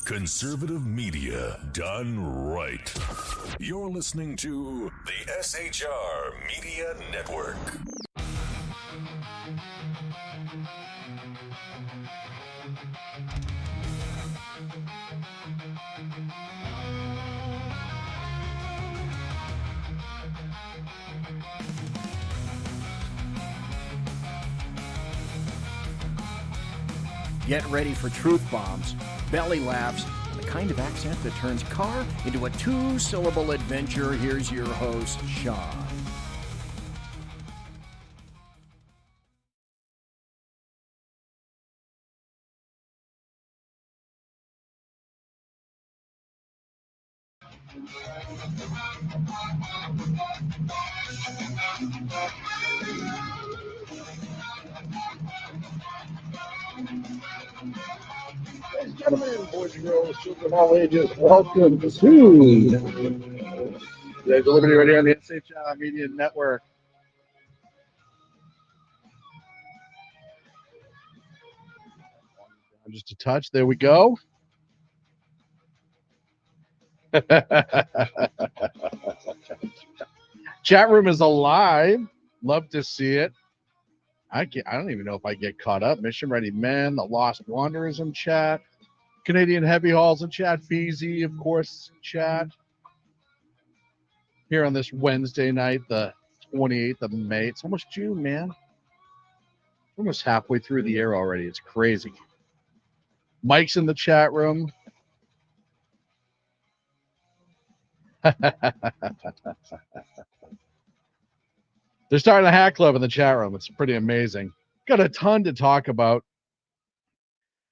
Conservative media done right. You're listening to the SHR Media Network. Get ready for truth bombs, belly laughs, and the kind of accent that turns car into a two-syllable adventure. Here's your host, Sean. Ladies and gentlemen, boys and girls, children of all ages, welcome to the Liberty right here on the SHR Media Network. Just a touch. There we go. Chat room is alive. Love to see it. I don't even know if I get caught up. Mission Ready Men, the Lost Wanderers in chat. Canadian Heavy Hauls in chat. Feezy, of course, chat. Here on this Wednesday night, the 28th of May. It's almost June, man. We're almost halfway through the year already. It's crazy. Mike's in the chat room. They're starting a hack club in the chat room. It's pretty amazing. Got a ton to talk about.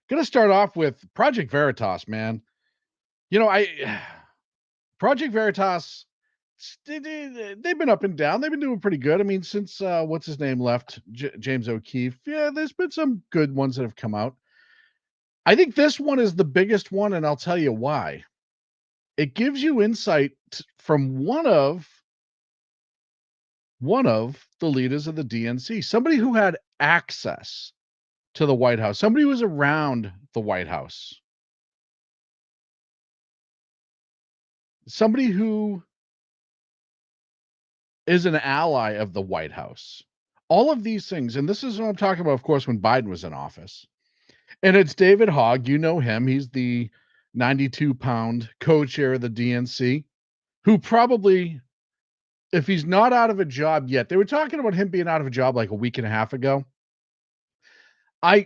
Gonna start off with Project Veritas, man. You know, Project Veritas, they've been up and down. They've been doing pretty good. I mean, since what's his name left, James O'Keefe. Yeah, there's been some good ones that have come out. I think this one is the biggest one, and I'll tell you why. It gives you insight from one of the leaders of the DNC, somebody who had access to the White House, somebody who was around the White House, somebody who is an ally of the White House. All of these things, and this is what I'm talking about, of course, when Biden was in office. And it's David Hogg. You know him. He's the 92-pound co-chair of the DNC, who probably, if he's not out of a job yet, they were talking about him being out of a job like a week and a half ago. I'm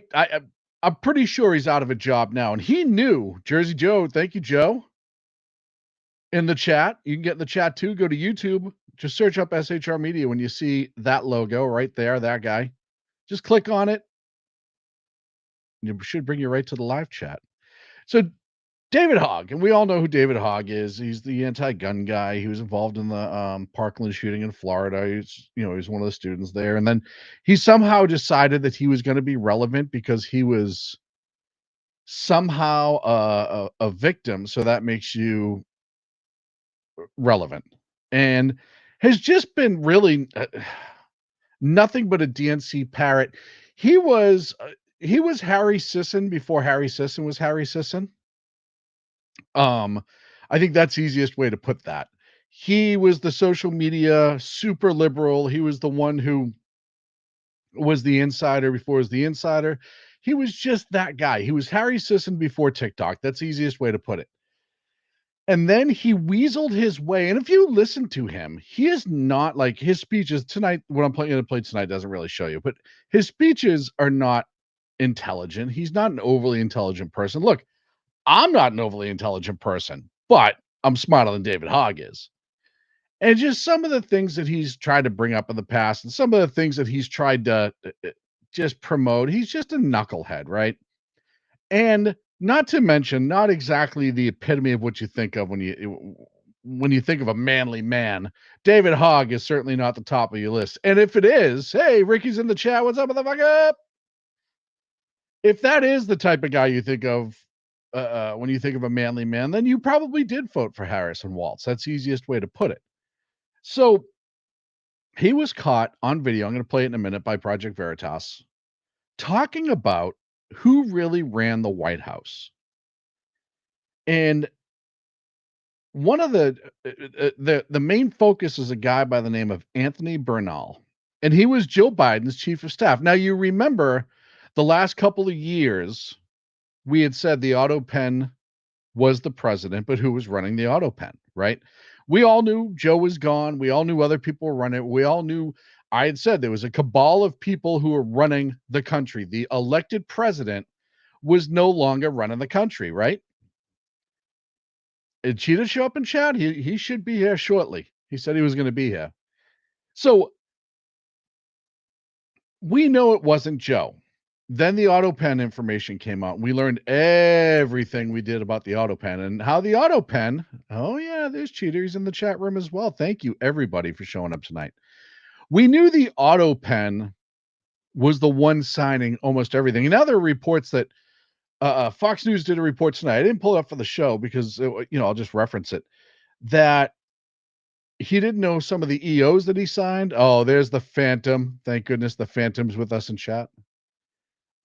pretty sure he's out of a job now. And he knew, Jersey Joe, thank you, Joe, in the chat. You can get in the chat too. Go to YouTube. Just search up SHR Media when you see that logo right there, that guy. Just click on it. It should bring you right to the live chat. So David Hogg, and we all know who David Hogg is. He's the anti-gun guy. He was involved in the Parkland shooting in Florida. He's one of the students there. And then he somehow decided that he was going to be relevant because he was somehow a victim. So that makes you relevant. And has just been really nothing but a DNC parrot. He was Harry Sisson before Harry Sisson was Harry Sisson. I think that's the easiest way to put that. He was the social media super liberal. He was the one who was the insider before he was the insider. He was just that guy. He was Harry Sisson before TikTok. That's the easiest way to put it. And then he weaseled his way. And if you listen to him, he is not like his speeches tonight. What I'm going to play tonight doesn't really show you, but his speeches are not intelligent. He's not an overly intelligent person. Look, I'm not an overly intelligent person, but I'm smarter than David Hogg is. And just some of the things that he's tried to bring up in the past and some of the things that he's tried to just promote, he's just a knucklehead, right? And not to mention, not exactly the epitome of what you think of when you think of a manly man. David Hogg is certainly not the top of your list. And if it is, hey, Ricky's in the chat. What's up, motherfucker? If that is the type of guy you think of when you think of a manly man, then you probably did vote for Harrison Waltz. That's the easiest way to put it. So he was caught on video. I'm going to play it in a minute by Project Veritas talking about who really ran the White House. And one of the main focus is a guy by the name of Anthony Bernal, and he was Joe Biden's chief of staff. Now, you remember the last couple of years, we had said the auto pen was the president, but who was running the auto pen, right? We all knew Joe was gone. We all knew other people were running it. We all knew, I had said there was a cabal of people who were running the country. The elected president was no longer running the country, right? Did Cheetah show up in chat? He should be here shortly. He said he was going to be here. So we know it wasn't Joe. Then the auto pen information came out. We learned everything we did about the auto pen and how the auto pen. Oh yeah, there's cheaters in the chat room as well. Thank you everybody for showing up tonight. We knew the auto pen was the one signing almost everything. And now there are reports that Fox News did a report tonight. I didn't pull it up for the show because I'll just reference it. That he didn't know some of the EOs that he signed. Oh, there's the Phantom. Thank goodness the Phantom's with us in chat.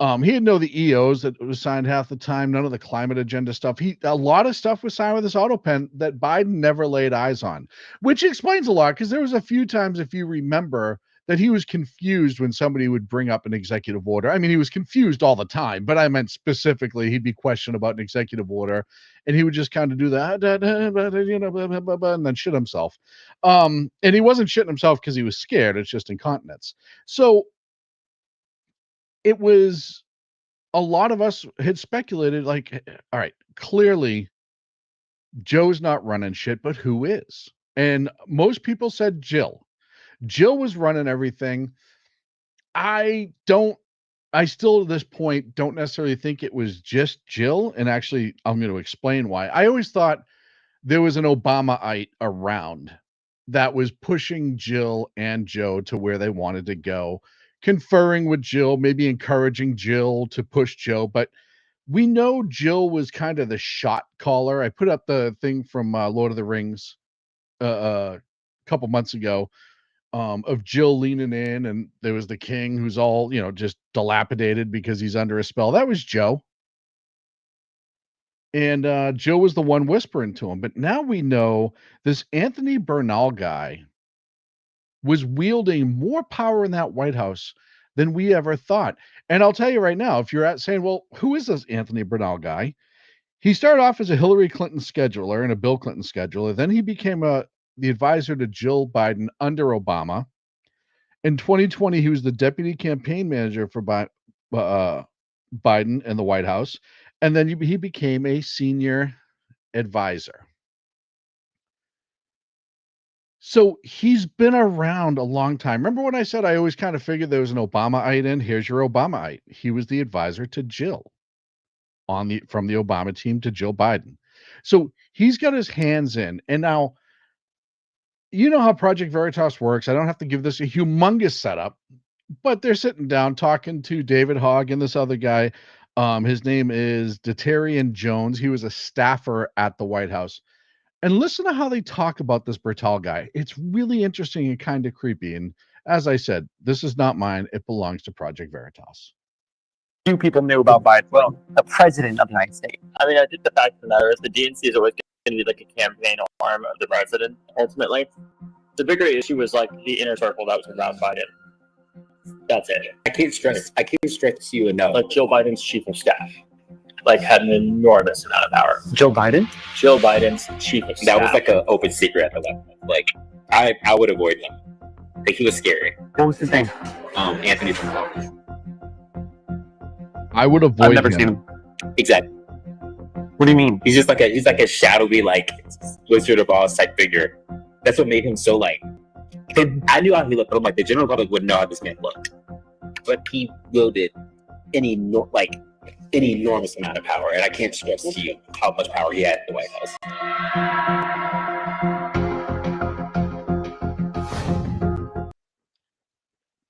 He didn't know the EOs that was signed half the time, none of the climate agenda stuff. A lot of stuff was signed with this auto pen that Biden never laid eyes on, which explains a lot because there was a few times, if you remember, that he was confused when somebody would bring up an executive order. I mean, he was confused all the time, but I meant specifically he'd be questioned about an executive order and he would just kind of do that, and then shit himself. And he wasn't shitting himself because he was scared. It's just incontinence. So it was, a lot of us had speculated, like, all right, clearly Joe's not running shit, but who is? And most people said Jill. Jill was running everything. I still at this point don't necessarily think it was just Jill. And actually, I'm going to explain why. I always thought there was an Obamaite around that was pushing Jill and Joe to where they wanted to go, conferring with Jill, maybe encouraging Jill to push Joe. But we know Jill was kind of the shot caller. I put up the thing from Lord of the Rings a couple months ago of Jill leaning in, and there was the king who's all, just dilapidated because he's under a spell. That was Joe. And Joe was the one whispering to him. But now we know this Anthony Bernal guy was wielding more power in that White House than we ever thought. And I'll tell you right now, if you're saying, well, who is this Anthony Bernal guy? He started off as a Hillary Clinton scheduler and a Bill Clinton scheduler. Then he became the advisor to Jill Biden under Obama. In 2020, he was the deputy campaign manager for Biden and the White House. And then he became a senior advisor. So he's been around a long time. Remember when I said I always kind of figured there was an Obamaite in? Here's your Obamaite. He was the advisor to Jill from the Obama team to Jill Biden. So he's got his hands in. And now, you know how Project Veritas works. I don't have to give this a humongous setup, but they're sitting down talking to David Hogg and this other guy. His name is Detarian Jones. He was a staffer at the White House. And listen to how they talk about this Bertal guy. It's really interesting and kind of creepy. And as I said, this is not mine. It belongs to Project Veritas. Few people knew about Biden. Well, the president of the United States. I mean, I think the fact of the matter is the DNC is always going to be like a campaign arm of the president, ultimately. The bigger issue was like the inner circle that was around Biden. That's it. I can't stress to you enough. Like Joe Biden's chief of staff, like had an enormous amount of power. Joe Biden? Joe Biden's chief of staff. That was like an open secret at the level. Like I would avoid him. Like he was scary. What was his name? Anthony Bernal. I would avoid him. I've never seen him. Exactly. What do you mean? He's like a shadowy, like Wizard of Oz type figure. That's what made him so like. I knew how he looked, but I'm like the general public wouldn't know how this man looked. But he wielded an enormous amount of power, and I can't stress to you how much power he had at the White House.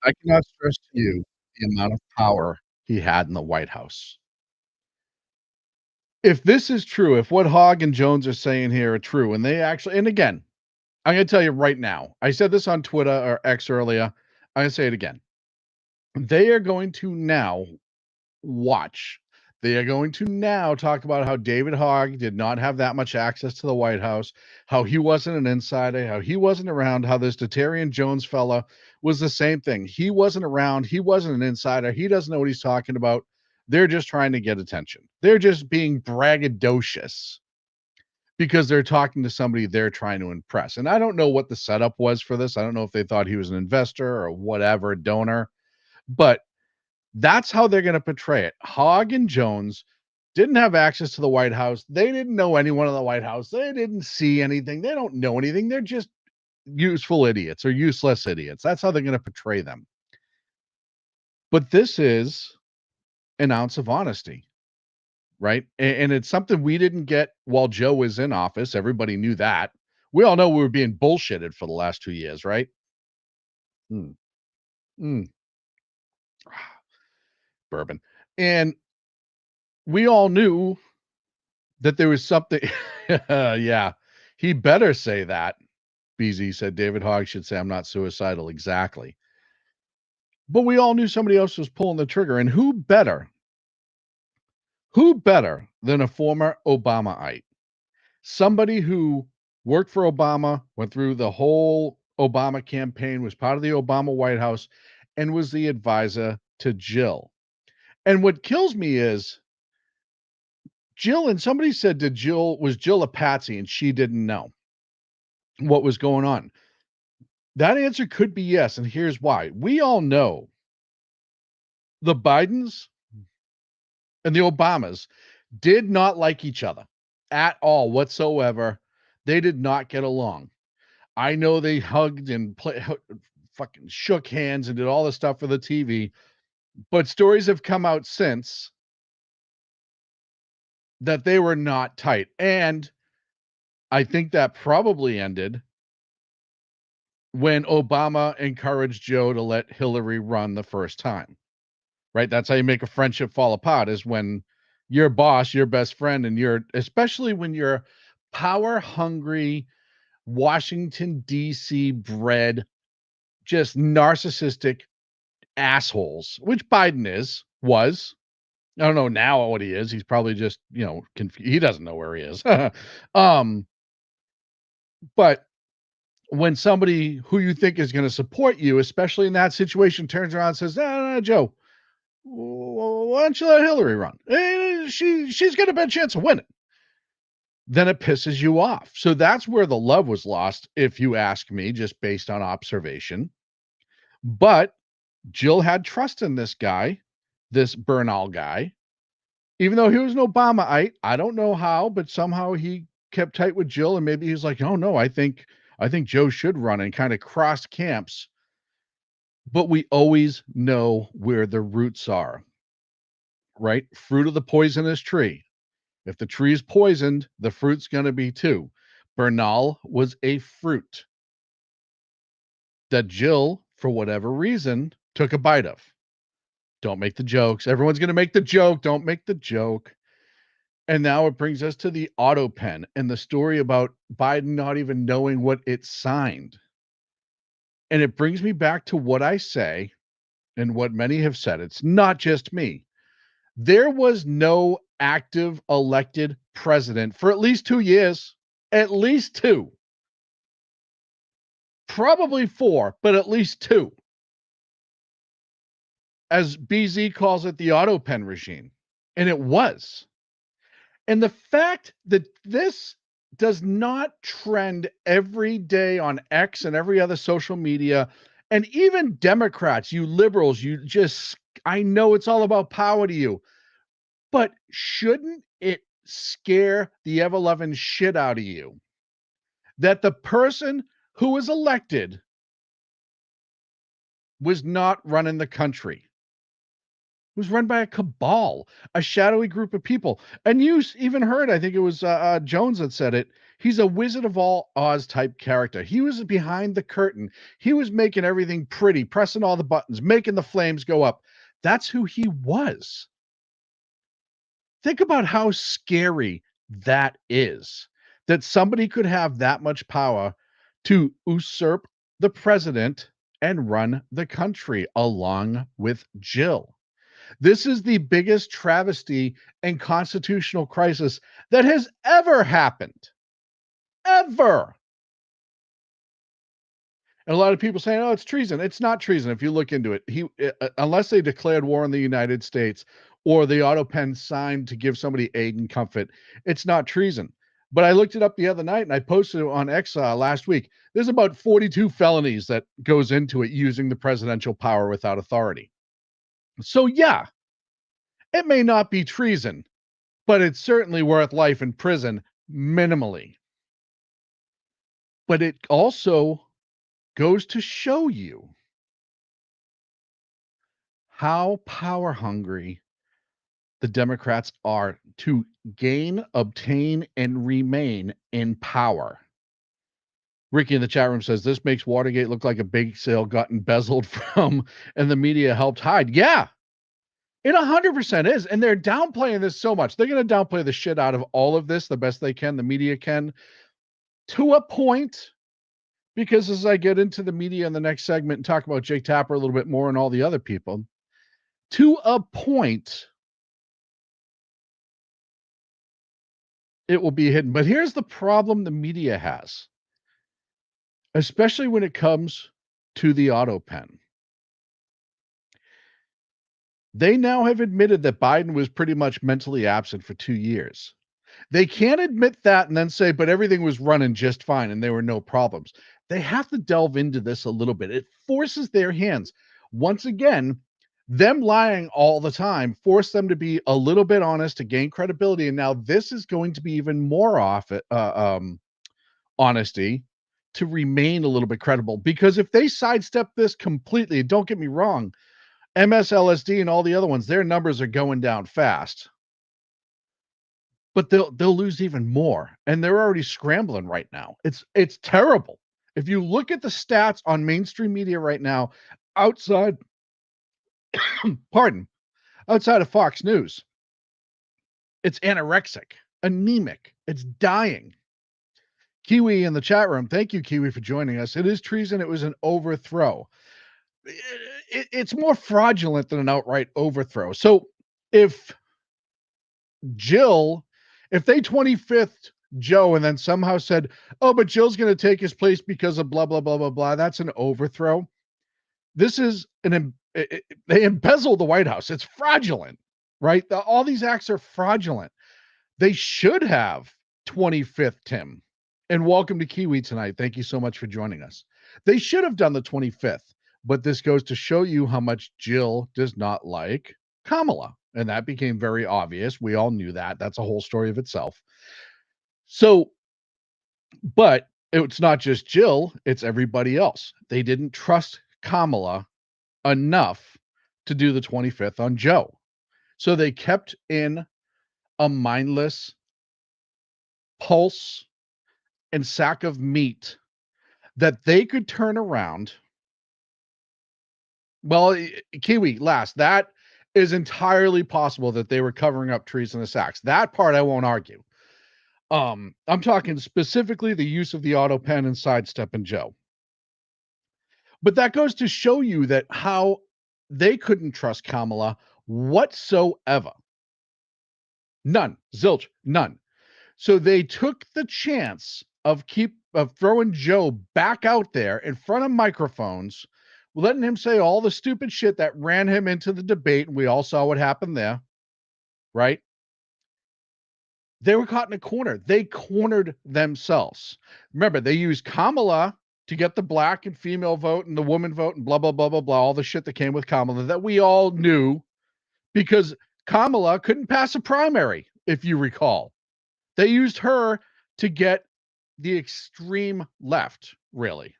I cannot stress to you the amount of power he had in the White House. If this is true, if what Hogg and Jones are saying here are true, and they actually, and again, I'm going to tell you right now, I said this on Twitter or X earlier, I'm going to say it again. They are going to now watch They are going to now talk about how David Hogg did not have that much access to the White House, how he wasn't an insider, how he wasn't around, how this Detarian Jones fella was the same thing. He wasn't around. He wasn't an insider. He doesn't know what he's talking about. They're just trying to get attention. They're just being braggadocious because they're talking to somebody they're trying to impress. And I don't know what the setup was for this. I don't know if they thought he was an investor or whatever, donor, but that's how they're going to portray it. Hogg and Jones didn't have access to the White House. They didn't know anyone in the White House. They didn't see anything. They don't know anything. They're just useful idiots or useless idiots. That's how they're going to portray them. But this is an ounce of honesty, right? And it's something we didn't get while Joe was in office. Everybody knew that. We all know we were being bullshitted for the last 2 years, right? Bourbon. And we all knew that there was something. Yeah, he better say that. BZ said David Hogg should say, I'm not suicidal. Exactly. But we all knew somebody else was pulling the trigger. And who better than a former Obamaite? Somebody who worked for Obama, went through the whole Obama campaign, was part of the Obama White House, and was the advisor to Jill. And what kills me is Jill, and somebody said was Jill a patsy and she didn't know what was going on? That answer could be yes, and here's why. We all know the Bidens and the Obamas did not like each other at all whatsoever. They did not get along. I know they hugged and fucking shook hands and did all this stuff for the TV, but stories have come out since that they were not tight. And I think that probably ended when Obama encouraged Joe to let Hillary run the first time, right? That's how you make a friendship fall apart, is when your boss, your best friend, and especially when you're power hungry, Washington, D.C. bred, just narcissistic assholes, which Biden was. I don't know now what he is. He's probably just, he doesn't know where he is. But when somebody who you think is going to support you, especially in that situation, turns around and says, no, Joe, why don't you let Hillary run? She's got a better chance of winning. Then it pisses you off. So that's where the love was lost, if you ask me, just based on observation. But Jill had trust in this guy, this Bernal guy, even though he was an Obamaite. I don't know how, but somehow he kept tight with Jill, and maybe he's like, oh no, I think Joe should run, and kind of crossed camps. But we always know where the roots are, right? Fruit of the poisonous tree. If the tree is poisoned, the fruit's going to be too. Bernal was a fruit that Jill, for whatever reason, took a bite of. Don't make the jokes. Everyone's going to make the joke. Don't make the joke. And now it brings us to the auto pen and the story about Biden not even knowing what it signed. And it brings me back to what I say and what many have said. It's not just me. There was no active elected president for at least 2 years. At least 2. Probably 4, but at least 2. As BZ calls it, the auto pen regime. And it was. And the fact that this does not trend every day on X and every other social media, and even Democrats, you liberals, I know it's all about power to you, but shouldn't it scare the ever-loving shit out of you that the person who was elected was not running the country? It was run by a cabal, a shadowy group of people. And you even heard, I think it was Jones that said it, he's a Wizard of Oz type character. He was behind the curtain. He was making everything pretty, pressing all the buttons, making the flames go up. That's who he was. Think about how scary that is, that somebody could have that much power to usurp the president and run the country along with Jill. This is the biggest travesty and constitutional crisis that has ever happened. Ever. And a lot of people saying, oh, it's treason. It's not treason if you look into it. Unless they declared war on the United States or the auto pen signed to give somebody aid and comfort, it's not treason. But I looked it up the other night and I posted it on X last week. There's about 42 felonies that goes into it using the presidential power without authority. So yeah, it may not be treason, but it's certainly worth life in prison minimally. But it also goes to show you how power hungry the Democrats are to gain, obtain, and remain in power. Ricky in the chat room says this makes Watergate look like a bake sale got embezzled from and the media helped hide. Yeah, it 100% is. And they're downplaying this so much. They're going to downplay the shit out of all of this the best they can. The media can, to a point, because as I get into the media in the next segment and talk about Jake Tapper a little bit more and all the other people, to a point, it will be hidden. But here's the problem the media has, especially when it comes to the auto pen. They now have admitted that Biden was pretty much mentally absent for 2 years. They can't admit that and then say, but everything was running just fine and there were no problems. They have to delve into this a little bit. It forces their hands. Once again, them lying all the time force them to be a little bit honest to gain credibility. And now this is going to be even more honesty to remain a little bit credible. Because if they sidestep this completely, don't get me wrong, MSLSD and all the other ones, their numbers are going down fast. But they'll lose even more. And they're already scrambling right now. It's terrible. If you look at the stats on mainstream media right now, outside outside of Fox News, it's anorexic, anemic, it's dying. Kiwi in the chat room, thank you, Kiwi, for joining us. It is treason. It was an overthrow. It's more fraudulent than an outright overthrow. So if they 25th Joe and then somehow said, oh, but Jill's going to take his place because of blah, blah, blah, blah, blah, that's an overthrow. This is they embezzled the White House. It's fraudulent, right? All these acts are fraudulent. They should have 25th Tim. And welcome to Kiwi tonight. Thank you so much for joining us. They should have done the 25th, but this goes to show you how much Jill does not like Kamala. And that became very obvious. We all knew that. That's a whole story of itself. So, but it's not just Jill, it's everybody else. They didn't trust Kamala enough to do the 25th on Joe. So they kept in a mindless pulse and sack of meat that they could turn around. Well, Kiwi, last, that is entirely possible that they were covering up treasonous acts. That part I won't argue. I'm talking specifically the use of the auto pen and sidestepping Joe. But that goes to show you that how they couldn't trust Kamala whatsoever. None. Zilch. None. So they took the chance of throwing Joe back out there in front of microphones, letting him say all the stupid shit that ran him into the debate. And we all saw what happened there, right? They were caught in a corner. They cornered themselves. Remember, they used Kamala to get the black and female vote and the woman vote and blah, blah, blah, blah, blah, all the shit that came with Kamala that we all knew, because Kamala couldn't pass a primary, if you recall. They used her to get the extreme left, really.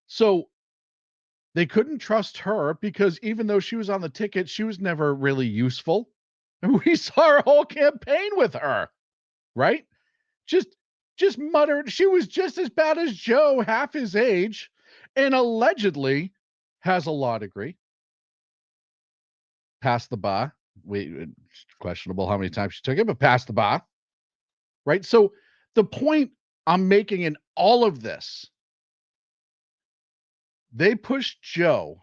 So they couldn't trust her because even though she was on the ticket, she was never really useful. And we saw her whole campaign with her, right? Just muttered. She was just as bad as Joe, half his age, and allegedly has a law degree. Passed the bar. It's questionable how many times she took it, but passed the bar, right? So the point I'm making in all of this, they pushed Joe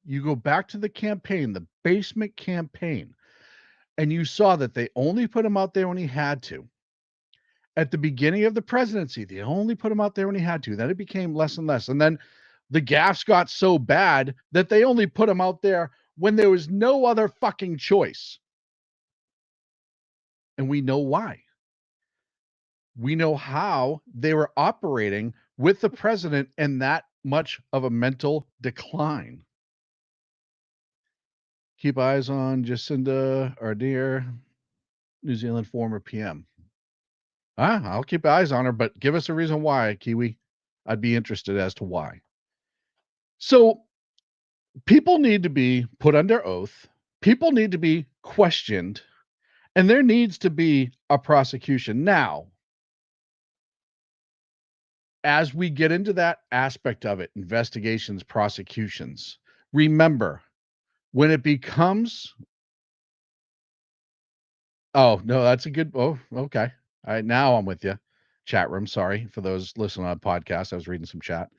you go back to the campaign, the basement campaign, and you saw that they only put him out there when he had to. At the beginning of the presidency, they only put him out there when he had to. Then it became less and less. And then the gaffes got so bad that they only put him out there when there was no other fucking choice. And we know why. We know how they were operating with the president in that much of a mental decline. Keep eyes on Jacinda Ardern, New Zealand former PM. I'll keep eyes on her, but give us a reason why, Kiwi. I'd be interested as to why. So people need to be put under oath. People need to be questioned, and there needs to be a prosecution. Now, as we get into that aspect of it, investigations, prosecutions, remember, when it becomes, oh, no, that's a good, oh, okay. All right, now I'm with you. Chat room, sorry for those listening on podcast. I was reading some chat.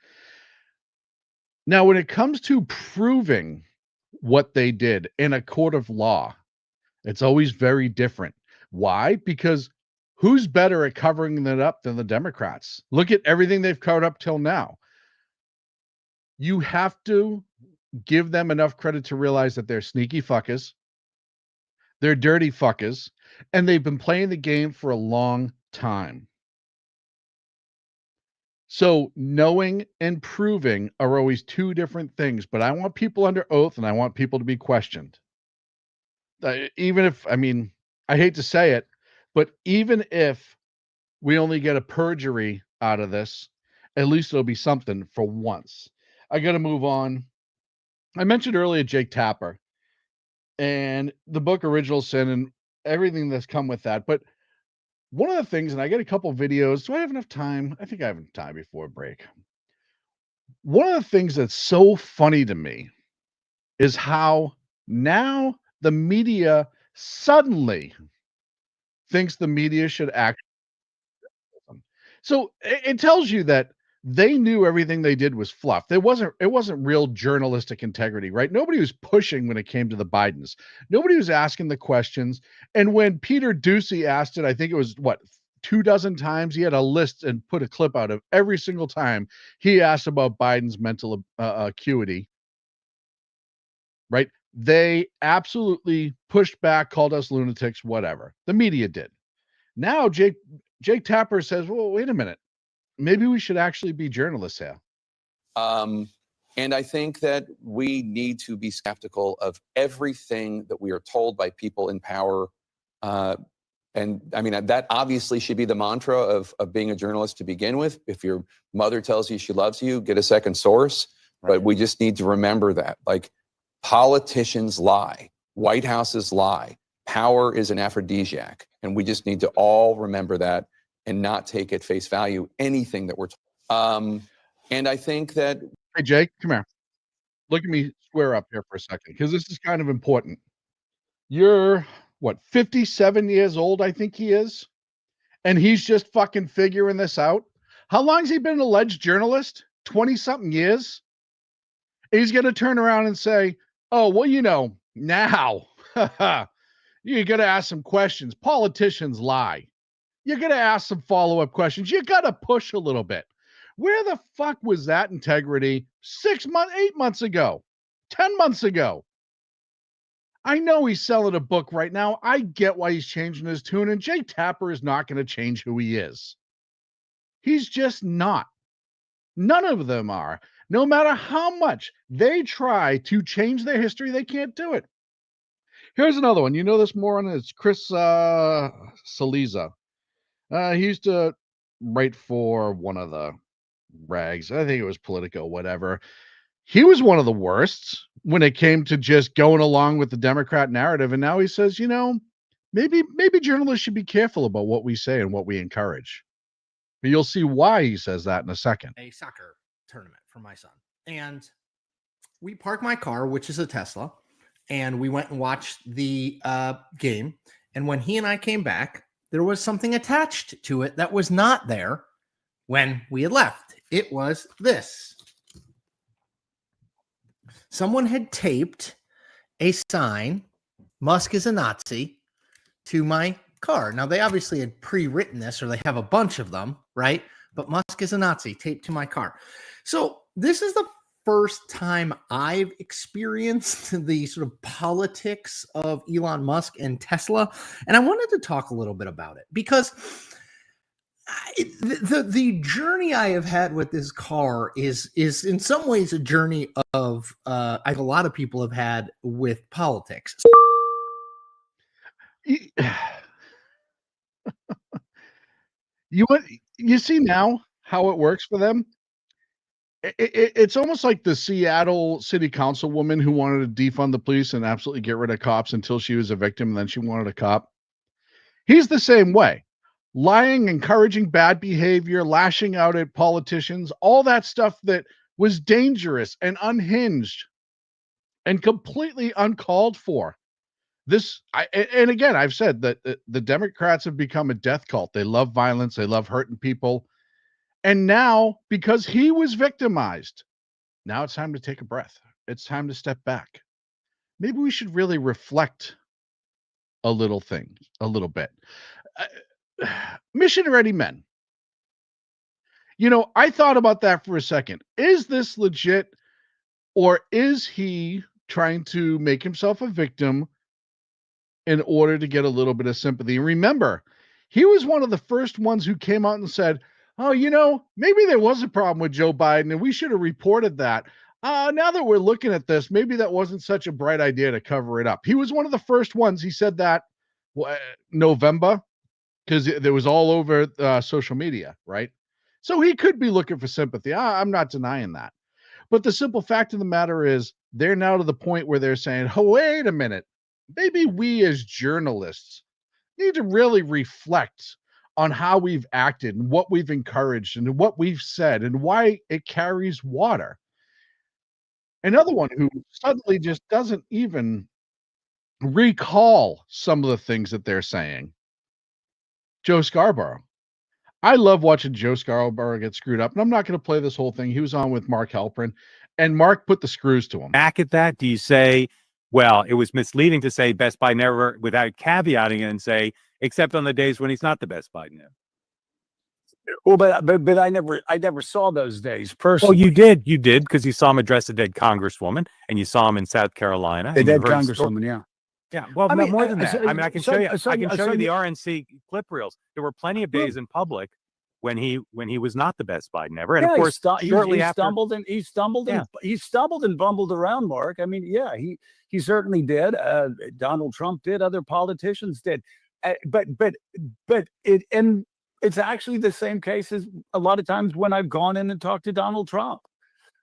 Now, when it comes to proving what they did in a court of law, it's always very different. Why? Because who's better at covering that up than the Democrats? Look at everything they've covered up till now. You have to give them enough credit to realize that they're sneaky fuckers, they're dirty fuckers, and they've been playing the game for a long time. So knowing and proving are always two different things, but I want people under oath and I want people to be questioned. Even if, I mean, I hate to say it, but even if we only get a perjury out of this, at least it'll be something for once. I got to move on. I mentioned earlier Jake Tapper and the book Original Sin and everything that's come with that. But one of the things, and I get a couple videos. Do I have enough time? I think I have enough time before break. One of the things that's so funny to me is how now the media suddenly thinks the media should act. So it tells you that they knew everything they did was fluff. It wasn't real journalistic integrity, right? Nobody was pushing when it came to the Bidens. Nobody was asking the questions. And when Peter Doocy asked it, I think it was 24 times, he had a list and put a clip out of every single time he asked about Biden's mental acuity, right? They absolutely pushed back, called us lunatics, whatever. The media did. Now Jake Tapper says, well, wait a minute. Maybe we should actually be journalists here. And I think that we need to be skeptical of everything that we are told by people in power. And I mean, that obviously should be the mantra of being a journalist to begin with. If your mother tells you she loves you, get a second source. Right. But we just need to remember that, like, politicians lie, White Houses lie, power is an aphrodisiac. And we just need to all remember that and not take at face value anything that we're told. And I think that... Hey, Jake, come here. Look at me square up here for a second, because this is kind of important. You're, 57 years old, I think he is? And he's just fucking figuring this out? How long has he been an alleged journalist? 20-something years? He's going to turn around and say, oh, well, now, you got to ask some questions. Politicians lie. You got to ask some follow-up questions. You got to push a little bit. Where the fuck was that integrity 6 months, 8 months ago, 10 months ago? I know he's selling a book right now. I get why he's changing his tune, and Jake Tapper is not going to change who he is. He's just not. None of them are. No matter how much they try to change their history, they can't do it. Here's another one. You know this moron? It's Chris Cillizza. He used to write for one of the rags. I think it was Politico, whatever. He was one of the worsts when it came to just going along with the Democrat narrative. And now he says, maybe journalists should be careful about what we say and what we encourage. But you'll see why he says that in a second. A soccer tournament for my son. And we parked my car, which is a Tesla, and we went and watched the game. And when he and I came back, there was something attached to it that was not there when we had left. It was this. someone had taped a sign, "Musk is a Nazi," to my car. Now, they obviously had pre-written this, or they have a bunch of them, right? But "Musk is a Nazi" taped to my car. So this is the first time I've experienced the sort of politics of Elon Musk and Tesla. And I wanted to talk a little bit about it because the journey I have had with this car is in some ways a journey of a lot of people have had with politics. You see now how it works for them. It's almost like the Seattle city councilwoman who wanted to defund the police and absolutely get rid of cops until she was a victim, and then she wanted a cop. He's the same way. Lying, encouraging bad behavior, lashing out at politicians, all that stuff that was dangerous and unhinged and completely uncalled for. And again, I've said that the Democrats have become a death cult. They love violence. They love hurting people. And now, because he was victimized, now it's time to take a breath. It's time to step back. Maybe we should really reflect a little bit. Mission ready men. I thought about that for a second. Is this legit, or is he trying to make himself a victim in order to get a little bit of sympathy? Remember, he was one of the first ones who came out and said, "Oh, maybe there was a problem with Joe Biden and we should have reported that. Now that we're looking at this, maybe that wasn't such a bright idea to cover it up." He was one of the first ones. He said that November, because it was all over social media, right? So he could be looking for sympathy. I'm not denying that. But the simple fact of the matter is, they're now to the point where they're saying, "Oh, wait a minute. Maybe we as journalists need to really reflect on how we've acted and what we've encouraged and what we've said and why it carries water." Another one who suddenly just doesn't even recall some of the things that they're saying, Joe Scarborough. I love watching Joe Scarborough get screwed up, and I'm not going to play this whole thing. He was on with Mark Halperin, and Mark put the screws to him. Back at that, do you say, well, it was misleading to say best Biden ever without caveating it and say, except on the days when he's not the best Biden ever? Well, but I never saw those days Well, personally. you did, because you saw him address a dead congresswoman, and you saw him in South Carolina. The and you dead heard congresswoman, yeah. Yeah, well, I mean, more than that. so- I mean, I can so- show you. so- I can show so you the you- RNC clip reels. There were plenty of days in public when he was not the best Biden ever, and Yeah, of course, shortly he after, stumbled and bumbled around, Mark. I mean, yeah, he certainly did. Donald Trump did. Other politicians did. But it's actually the same case as a lot of times when I've gone in and talked to Donald Trump.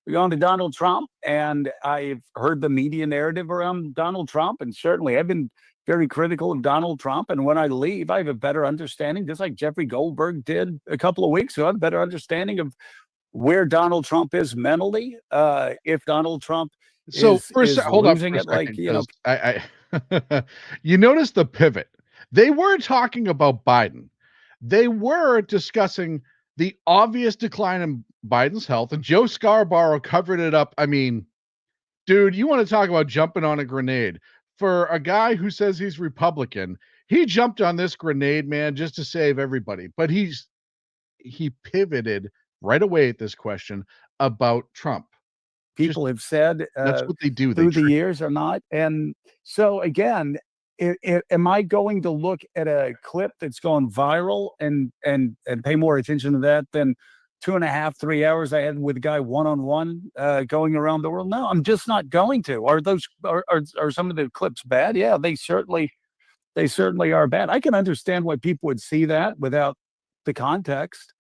We've gone to Donald Trump, and I've heard the media narrative around Donald Trump, and certainly I've been very critical of Donald Trump. And when I leave, I have a better understanding, just like Jeffrey Goldberg did a couple of weeks ago, I have a better understanding of where Donald Trump is mentally. If Donald Trump So is hold on losing for a it, like, second, you know, 'cause I you notice the pivot. They were talking about Biden. They were discussing the obvious decline in Biden's health, and Joe Scarborough covered it up. I mean, dude, you want to talk about jumping on a grenade. For a guy who says he's Republican, he jumped on this grenade, man, just to save everybody. But he pivoted right away at this question about Trump. people have said That's what they do. through the years or not. And so again, am I going to look at a clip that's gone viral and pay more attention to that than 2.5, 3 hours I had with a guy one-on-one going around the world? No, I'm just not going to. Are some of the clips bad? Yeah, they certainly are bad. I can understand why people would see that without the context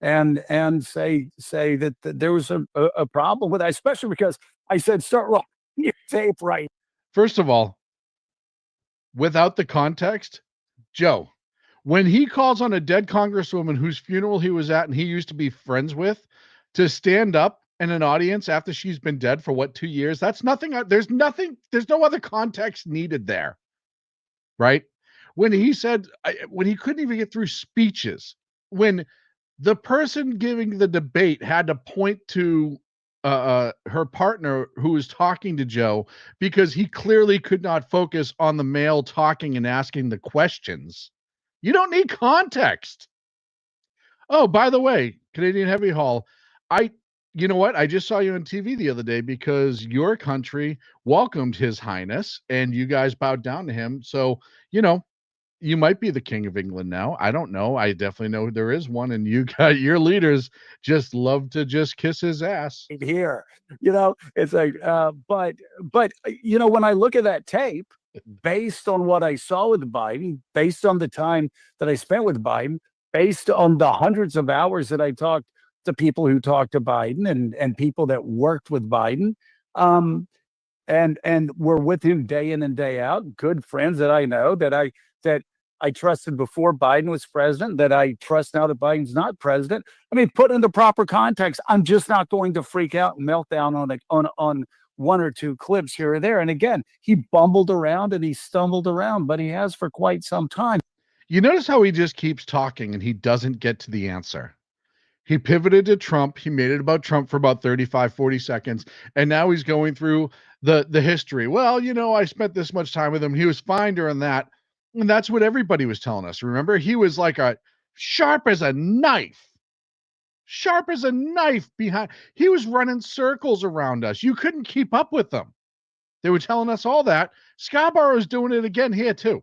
and say that there was a problem with that, especially because I said, start rolling your tape right. First of all, without the context, Joe, when he calls on a dead congresswoman whose funeral he was at and he used to be friends with to stand up in an audience after she's been dead for 2 years, that's nothing. There's no other context needed there, right? When he said, when he couldn't even get through speeches, when the person giving the debate had to point to her partner who was talking to Joe because he clearly could not focus on the male talking and asking the questions. You don't need context. Oh, by the way, Canadian Heavy Hall, you know what? I just saw you on TV the other day because your country welcomed His Highness and you guys bowed down to him. So, you might be the King of England now. I don't know. I definitely know there is one, and you got your leaders just love to just kiss his ass. Here, it's like, but when I look at that tape, based on what I saw with Biden, based on the time that I spent with Biden, based on the hundreds of hours that I talked to people who talked to Biden and people that worked with Biden, and were with him day in and day out, good friends that I know that I trusted before Biden was president, that I trust now that Biden's not president. I mean, put in the proper context, I'm just not going to freak out and melt down on one or two clips here or there. And again, he bumbled around and he stumbled around, but he has for quite some time. You notice how he just keeps talking and he doesn't get to the answer. He pivoted to Trump. He made it about Trump for about 35, 40 seconds. And now he's going through the history. Well, I spent this much time with him. He was fine during that. And that's what everybody was telling us. Remember, he was like sharp as a knife behind. He was running circles around us. You couldn't keep up with them. They were telling us all that. Scarborough is doing it again here too.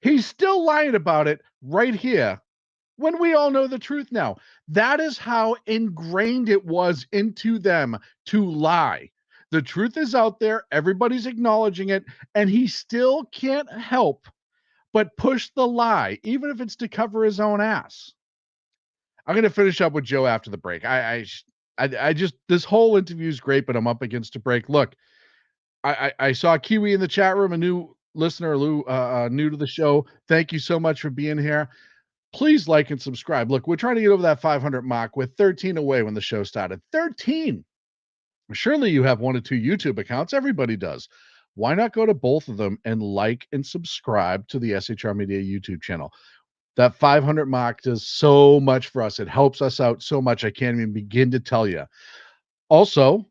He's still lying about it right here when we all know the truth now. That is how ingrained it was into them to lie. The truth is out there. Everybody's acknowledging it. And he still can't help but push the lie, even if it's to cover his own ass. I'm going to finish up with Joe after the break. I just, this whole interview is great, but I'm up against a break. Look, I saw Kiwi in the chat room, a new listener, Lou, new to the show. Thank you so much for being here. Please like and subscribe. Look, we're trying to get over that 500 mark with 13 away when the show started. 13. Surely you have 1 or 2 YouTube accounts. Everybody does. Why not go to both of them and like and subscribe to the SHR Media YouTube channel? That 500 mark does so much for us. It helps us out so much. I can't even begin to tell you. Also,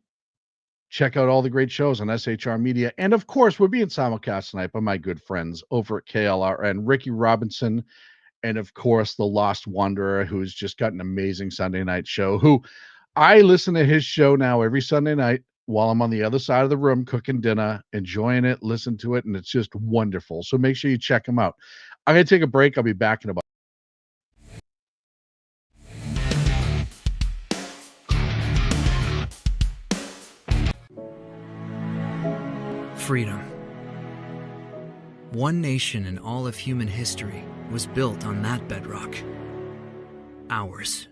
check out all the great shows on SHR Media. And of course, we're being simulcast tonight by my good friends over at KLRN, Ricky Robinson, and of course, the Lost Wanderer, who's just got an amazing Sunday night show, who I listen to his show now every Sunday night while I'm on the other side of the room cooking dinner, enjoying it, listen to it, and it's just wonderful. So make sure you check him out. I'm going to take a break. I'll be back in about. Freedom. One nation in all of human history was built on that bedrock. Ours.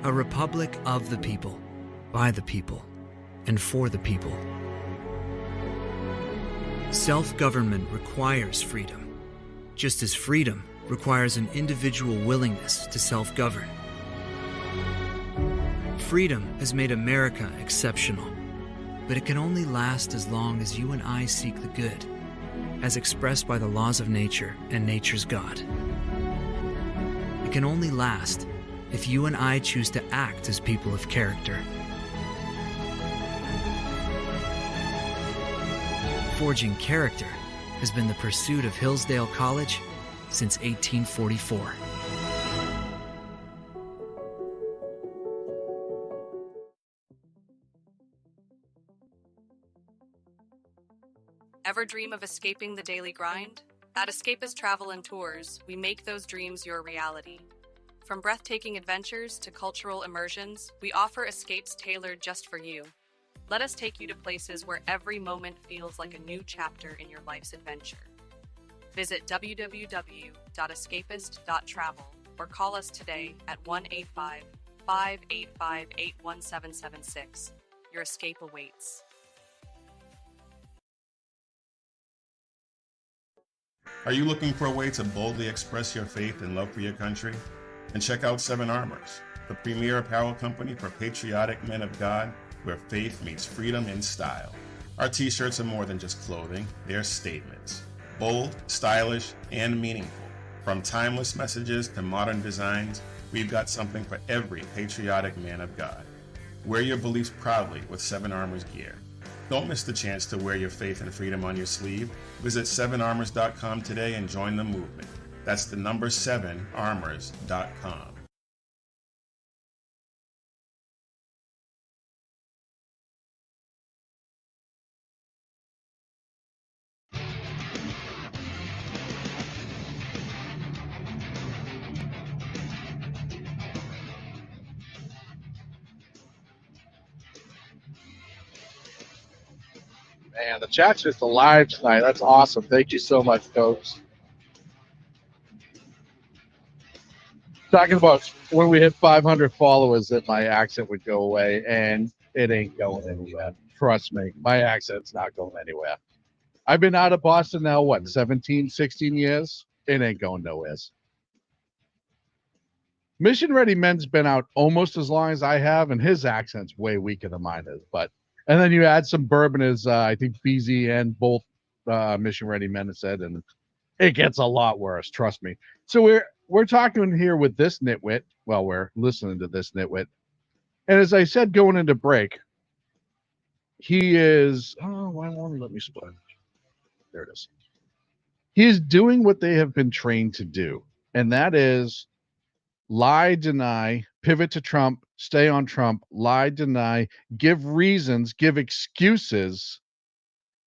A republic of the people, by the people, and for the people. Self-government requires freedom, just as freedom requires an individual willingness to self-govern. Freedom has made America exceptional, but it can only last as long as you and I seek the good, as expressed by the laws of nature and nature's God. It can only last if you and I choose to act as people of character. Forging character has been the pursuit of Hillsdale College since 1844. Ever dream of escaping the daily grind? At Escapist Travel and Tours, we make those dreams your reality. From breathtaking adventures to cultural immersions, we offer escapes tailored just for you. Let us take you to places where every moment feels like a new chapter in your life's adventure. Visit www.escapist.travel or call us today at 1-855-885-81776. Your escape awaits. Are you looking for a way to boldly express your faith and love for your country? And check out Seven Armors, the premier apparel company for patriotic men of God, where faith meets freedom in style. Our t-shirts are more than just clothing, they're statements. Bold, stylish, and meaningful. From timeless messages to modern designs, we've got something for every patriotic man of God. Wear your beliefs proudly with 7 Armors gear. Don't miss the chance to wear your faith and freedom on your sleeve. Visit 7armors.com today and join the movement. That's the number 7armors.com. Man, the chat's just alive tonight. That's awesome. Thank you so much, folks. Talking about when we hit 500 followers that my accent would go away, and it ain't going anywhere. Trust me, my accent's not going anywhere. I've been out of Boston now, what, 17, 16 years? It ain't going nowhere. Mission Ready Men's been out almost as long as I have, and his accent's way weaker than mine is. And then you add some bourbon, as I think BZ and both Mission Ready Men have said, and it gets a lot worse. Trust me. So we're talking here with this nitwit. Well, we're listening to this nitwit, and as I said, going into break, he is. Oh, why won't he let me split? There it is. He is doing what they have been trained to do, and that is lie, deny, pivot to Trump, stay on Trump, lie, deny, give reasons, give excuses,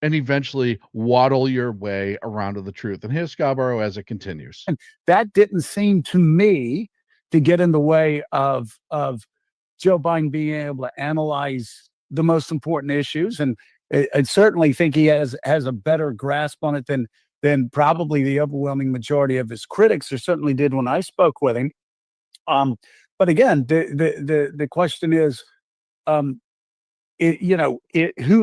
and eventually waddle your way around to the truth. And here's Scarborough as it continues. And that didn't seem to me to get in the way of Joe Biden being able to analyze the most important issues. And I certainly think he has a better grasp on it than probably the overwhelming majority of his critics, or certainly did when I spoke with him. But again, the question is, who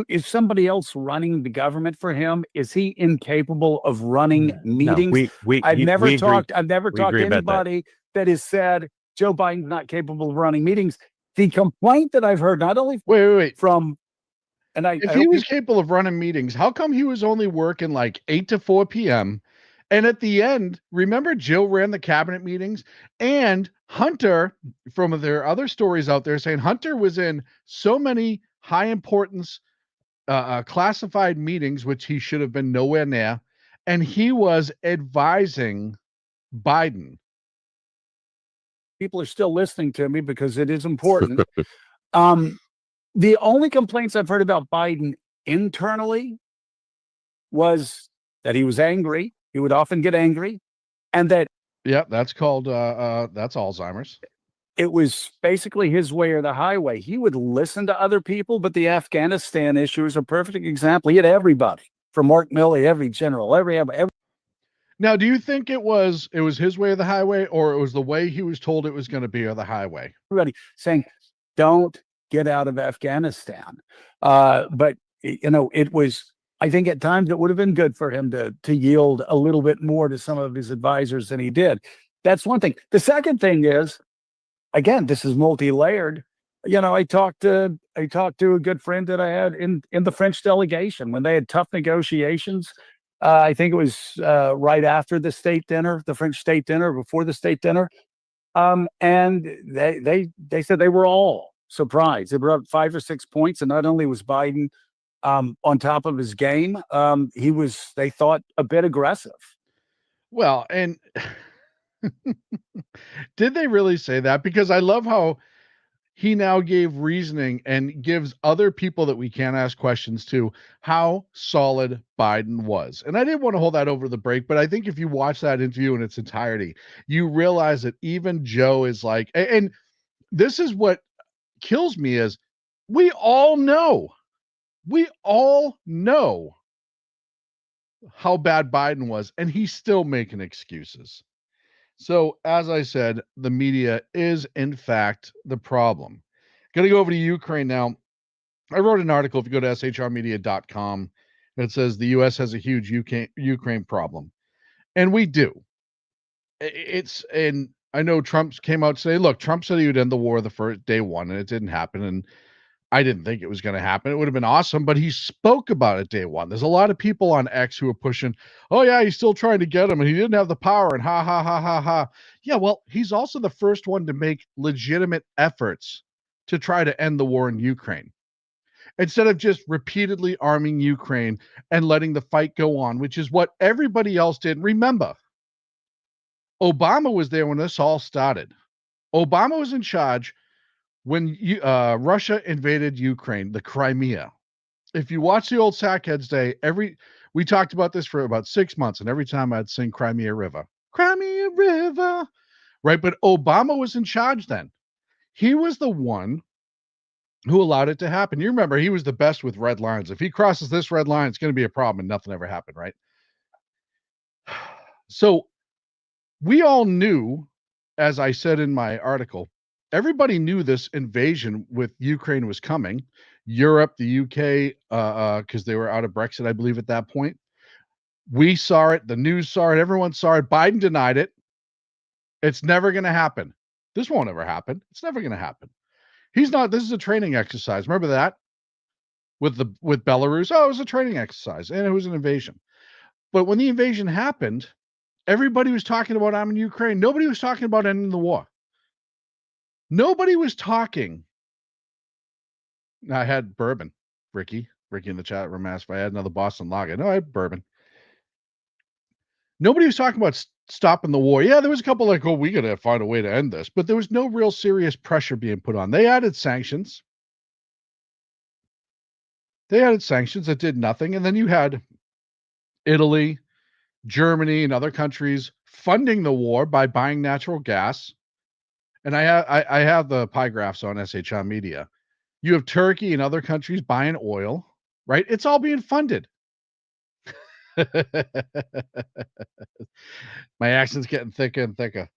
is somebody else running the government for him? Is he incapable of running meetings? I've never talked to anybody that has said Joe Biden's not capable of running meetings. The complaint that I've heard, not only from, and if he was capable of running meetings, how come he was only working like 8 to 4 p.m.? And at the end, remember Jill ran the cabinet meetings, and Hunter, from their other stories out there, saying Hunter was in so many high importance classified meetings, which he should have been nowhere near, and he was advising Biden. People are still listening to me because it is important. The only complaints I've heard about Biden internally was that he was angry. He would often get angry, and that that's called that's Alzheimer's. It was basically his way or the highway. He would listen to other people, but the Afghanistan issue is a perfect example. He had everybody, from Mark Milley, every general, every. Now, do you think it was his way or the highway, or it was the way he was told it was going to be, or the highway? Everybody saying, "Don't get out of Afghanistan," but it was. I think at times it would have been good for him to yield a little bit more to some of his advisors than he did. That's one thing. The second thing is, again, this is multi-layered. I talked to a good friend that I had in the French delegation when they had tough negotiations. I think it was right after the state dinner, the French state dinner, before the state dinner. And they said they were all surprised. They were up 5 or 6 points, and not only was Biden on top of his game, he was, they thought, a bit aggressive. Well, and did they really say that? Because I love how he now gave reasoning and gives other people that we can't ask questions to how solid Biden was. And I didn't want to hold that over the break, but I think if you watch that interview in its entirety, you realize that even Joe is like, and this is what kills me is we all know how bad Biden was, and he's still making excuses. So, as I said, the media is, in fact, the problem. Going to go over to Ukraine now. I wrote an article, if you go to shrmedia.com, that says the U.S. has a huge Ukraine problem. And we do. And I know Trump came out saying, look, Trump said he would end the war the first day one, and it didn't happen. And I didn't think it was going to happen. It would have been awesome, but he spoke about it day one. There's a lot of people on X who are pushing, oh yeah, he's still trying to get him and he didn't have the power and ha, ha, ha, ha, ha. Yeah, well, he's also the first one to make legitimate efforts to try to end the war in Ukraine. Instead of just repeatedly arming Ukraine and letting the fight go on, which is what everybody else did. Remember, Obama was there when this all started. Obama was in charge when Russia invaded Ukraine, the Crimea. If you watch the old Sackheads Day, we talked about this for about 6 months, and every time I'd sing Crimea River, right? But Obama was in charge then. He was the one who allowed it to happen. You remember, he was the best with red lines. If he crosses this red line, it's going to be a problem, and nothing ever happened, right? So we all knew, as I said in my article, everybody knew this invasion with Ukraine was coming. Europe, the UK, because they were out of Brexit, I believe, at that point. We saw it. The news saw it. Everyone saw it. Biden denied it. It's never going to happen. This won't ever happen. It's never going to happen. He's not. This is a training exercise. Remember that with Belarus? Oh, it was a training exercise, and it was an invasion. But when the invasion happened, everybody was talking about I'm in Ukraine. Nobody was talking about ending the war. Nobody was talking. I had bourbon, Ricky in the chat room asked if I had another Boston Lager. No, I had bourbon. Nobody was talking about stopping the war. Yeah, there was a couple like, oh, we got to find a way to end this. But there was no real serious pressure being put on. They added sanctions. That did nothing. And then you had Italy, Germany, and other countries funding the war by buying natural gas. And I have the pie graphs on SHR Media. You have Turkey and other countries buying oil, right? It's all being funded. My accent's getting thicker and thicker.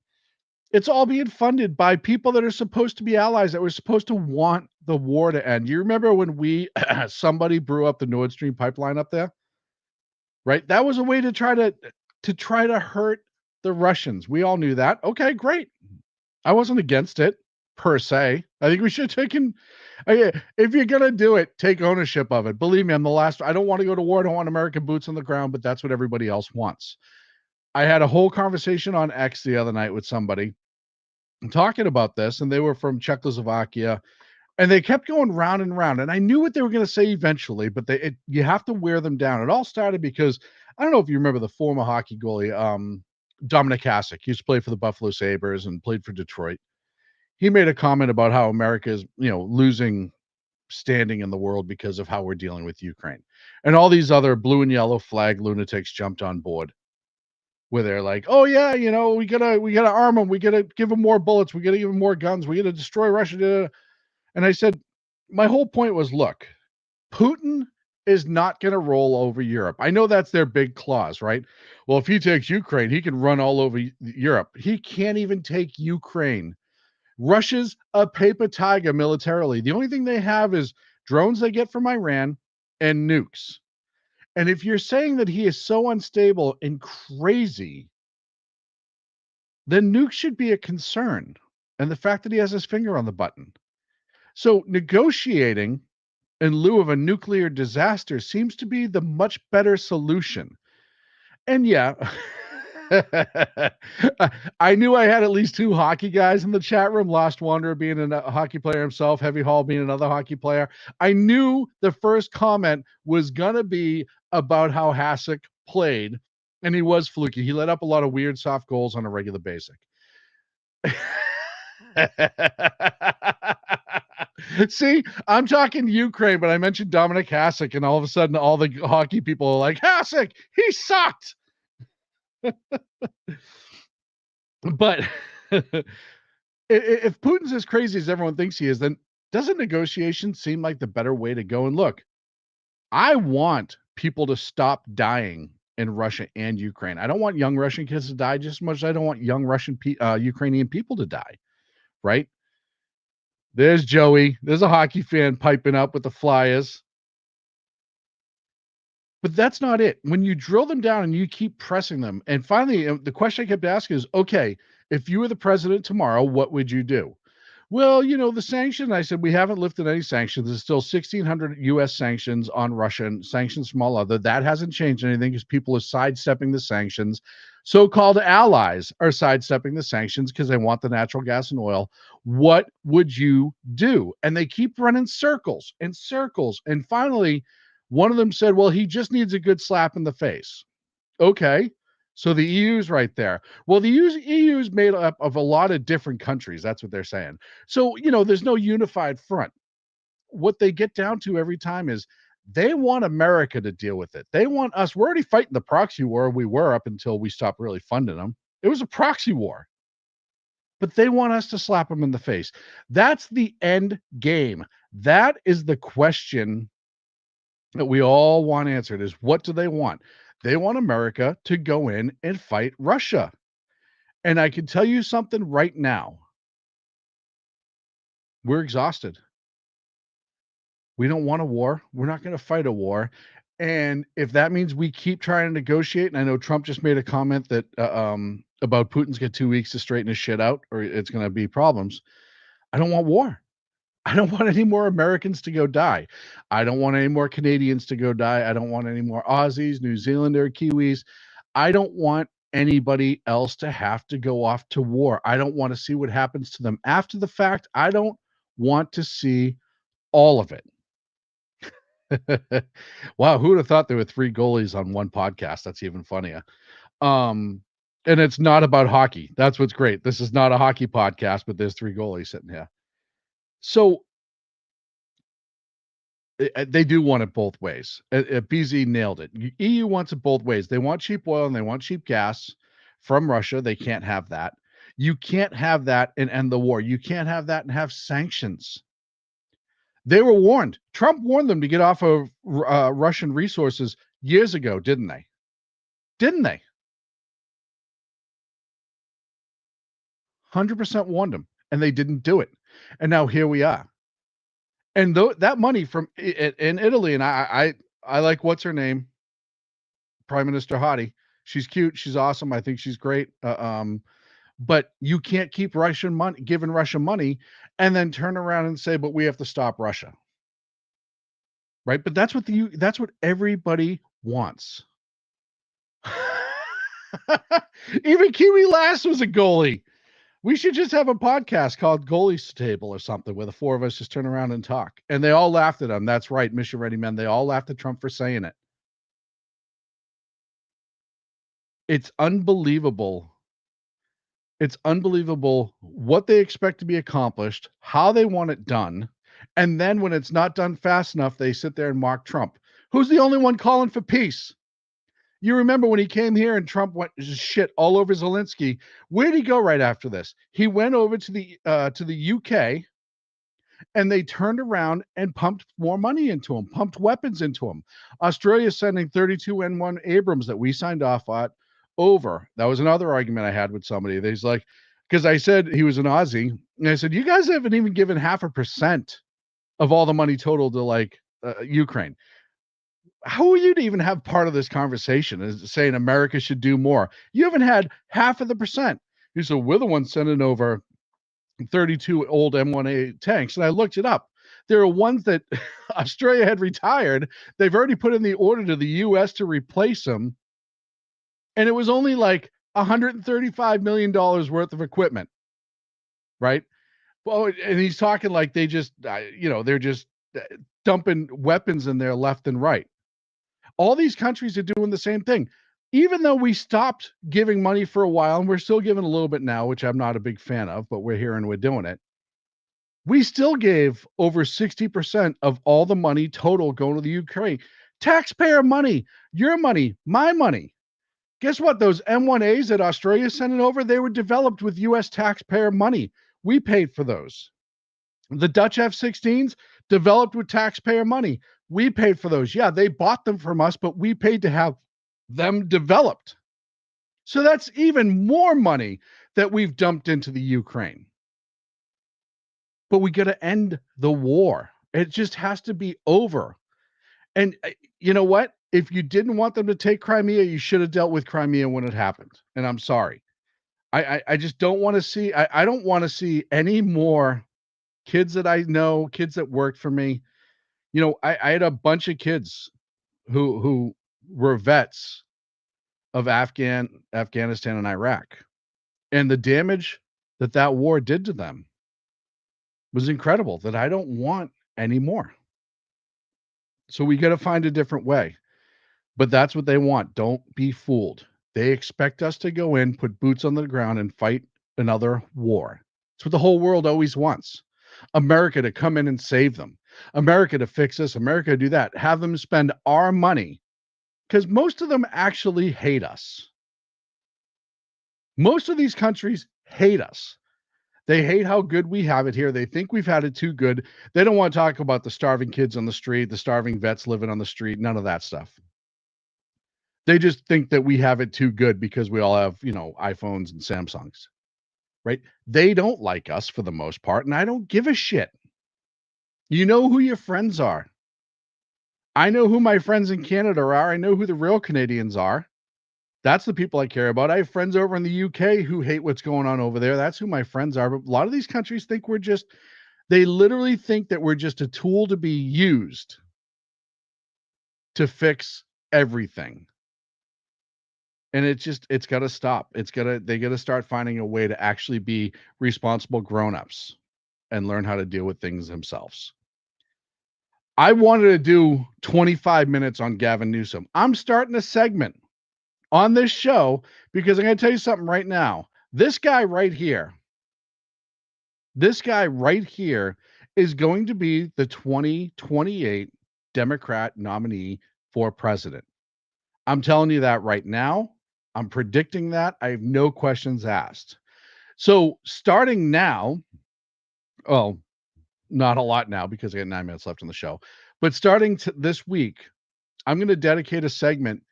It's all being funded by people that are supposed to be allies, that were supposed to want the war to end. You remember when somebody blew up the Nord Stream pipeline up there? Right? That was a way to try to hurt the Russians. We all knew that. Okay, great. I wasn't against it per se. I think we should take if you're going to do it, take ownership of it. Believe me, I'm the last. I don't want to go to war. I don't want American boots on the ground, but that's what everybody else wants. I had a whole conversation on X the other night with somebody talking about this, and they were from Czechoslovakia, and they kept going round and round. And I knew what they were going to say eventually, but you have to wear them down. It all started because I don't know if you remember the former hockey goalie, Dominic Hasek. He used to play for the Buffalo Sabres and played for Detroit. He made a comment about how America is, losing standing in the world because of how we're dealing with Ukraine. And all these other blue and yellow flag lunatics jumped on board, where they're like, oh yeah, we gotta arm them, we gotta give them more bullets, we gotta give them more guns, we gotta destroy Russia. And I said, my whole point was, look, Putin is not going to roll over Europe. I know that's their big clause, right? Well, if he takes Ukraine, he can run all over Europe. He can't even take Ukraine. Russia's a paper tiger militarily. The only thing they have is drones they get from Iran and nukes. And if you're saying that he is so unstable and crazy, then nukes should be a concern. And the fact that he has his finger on the button. So negotiating in lieu of a nuclear disaster seems to be the much better solution. And yeah, I knew I had at least 2 hockey guys in the chat room, Lost Wanderer being a hockey player himself, Heavy Hall being another hockey player. I knew the first comment was going to be about how Hasek played, and he was fluky. He let up a lot of weird soft goals on a regular basis. See, I'm talking Ukraine, but I mentioned Dominic Hasek, and all of a sudden all the hockey people are like, Hasek, he sucked. But if Putin's as crazy as everyone thinks he is, then doesn't negotiation seem like the better way to go? And look, I want people to stop dying in Russia and Ukraine. I don't want young Russian kids to die just as much as I don't want young Ukrainian people to die, right? There's Joey. There's a hockey fan piping up with the Flyers. But that's not it. When you drill them down and you keep pressing them, and finally, the question I kept asking is, okay, if you were the president tomorrow, what would you do? Well, the sanction, I said, we haven't lifted any sanctions. There's still 1,600 U.S. sanctions on Russia and sanctions from all other. That hasn't changed anything because people are sidestepping the sanctions. So-called allies are sidestepping the sanctions because they want the natural gas and oil. What would you do? And they keep running circles and circles. And finally, one of them said, well, he just needs a good slap in the face. Okay. So the EU's right there. Well, the EU is made up of a lot of different countries. That's what they're saying. So, there's no unified front. What they get down to every time is they want America to deal with it. They want us. We're already fighting the proxy war we were up until we stopped really funding them. It was a proxy war. But they want us to slap them in the face. That's the end game. That is the question that we all want answered is what do they want? They want America to go in and fight Russia. And I can tell you something right now. We're exhausted. We don't want a war. We're not going to fight a war. And if that means we keep trying to negotiate, and I know Trump just made a comment that about Putin's got 2 weeks to straighten his shit out or it's going to be problems. I don't want war. I don't want any more Americans to go die. I don't want any more Canadians to go die. I don't want any more Aussies, New Zealander, Kiwis. I don't want anybody else to have to go off to war. I don't want to see what happens to them after the fact. I don't want to see all of it. Wow, who would have thought there were 3 goalies on one podcast? That's even funnier. And it's not about hockey. That's what's great. This is not a hockey podcast, but there's 3 goalies sitting here. So they do want it both ways. BZ nailed it. EU wants it both ways. They want cheap oil and they want cheap gas from Russia. They can't have that. You can't have that and end the war. You can't have that and have sanctions. They were warned. Trump warned them to get off of Russian resources years ago, didn't they? Didn't they? 100% warned them, and they didn't do it. And now here we are. And that money from in Italy, and I like what's her name, Prime Minister Hadi. She's cute. She's awesome. I think she's great. But you can't keep giving Russia money, and then turn around and say, "But we have to stop Russia." Right? But that's what everybody wants. Even Kiwi Lass was a goalie. We should just have a podcast called Goalies Table or something where the 4 of us just turn around and talk. And they all laughed at him. That's right, Mission Ready Men. They all laughed at Trump for saying it. It's unbelievable. It's unbelievable what they expect to be accomplished, how they want it done. And then when it's not done fast enough, they sit there and mock Trump, who's the only one calling for peace. You remember when he came here and Trump went shit all over Zelensky. Where'd he go right after this? He went over to the UK, and they turned around and pumped more money into him, pumped weapons into him. Australia sending 32 N1 Abrams that we signed off on over. That was another argument I had with somebody. He's like, because I said he was an Aussie, and I said, you guys haven't even given 0.5% of all the money total to Ukraine. How are you to even have part of this conversation is saying America should do more? You haven't had 0.5%. He said, we're the ones sending over 32 old M1A tanks. And I looked it up. There are ones that Australia had retired. They've already put in the order to the U.S. to replace them. And it was only like $135 million worth of equipment. Right? Well, and he's talking like they just, they're just dumping weapons in there left and right. All these countries are doing the same thing. Even though we stopped giving money for a while, and we're still giving a little bit now, which I'm not a big fan of, but we're here and we're doing it. We still gave over 60% of all the money total going to the Ukraine. Taxpayer money, your money, my money. Guess what? Those M1As that Australia sending over, they were developed with U.S. taxpayer money. We paid for those. The Dutch F-16s developed with taxpayer money. We paid for those. Yeah, they bought them from us, but we paid to have them developed. So that's even more money that we've dumped into the Ukraine. But we got to end the war. It just has to be over. And you know what? If you didn't want them to take Crimea, you should have dealt with Crimea when it happened. And I'm sorry. I just don't want to see, I don't want to see any more kids that I know, kids that worked for me. I had a bunch of kids who were vets of Afghanistan and Iraq. And the damage that war did to them was incredible that I don't want anymore. So we got to find a different way. But that's what they want. Don't be fooled. They expect us to go in, put boots on the ground, and fight another war. It's what the whole world always wants. America to come in and save them. America to fix this. America to do that. Have them spend our money. Because most of them actually hate us. Most of these countries hate us. They hate how good we have it here. They think we've had it too good. They don't want to talk about the starving kids on the street, the starving vets living on the street, none of that stuff. They just think that we have it too good because we all have, iPhones and Samsungs, right? They don't like us for the most part, and I don't give a shit. You know who your friends are. I know who my friends in Canada are. I know who the real Canadians are. That's the people I care about. I have friends over in the UK who hate what's going on over there. That's who my friends are. But a lot of these countries think they literally think that we're just a tool to be used to fix everything. And it's got to stop. They got to start finding a way to actually be responsible grown-ups and learn how to deal with things themselves. I wanted to do 25 minutes on Gavin Newsom. I'm starting a segment on this show because I'm going to tell you something right now. This guy right here is going to be the 2028 Democrat nominee for president. I'm telling you that right now. I'm predicting that. I have no questions asked. So starting now, not a lot now because I got 9 minutes left on the show, but starting this week, I'm going to dedicate a segment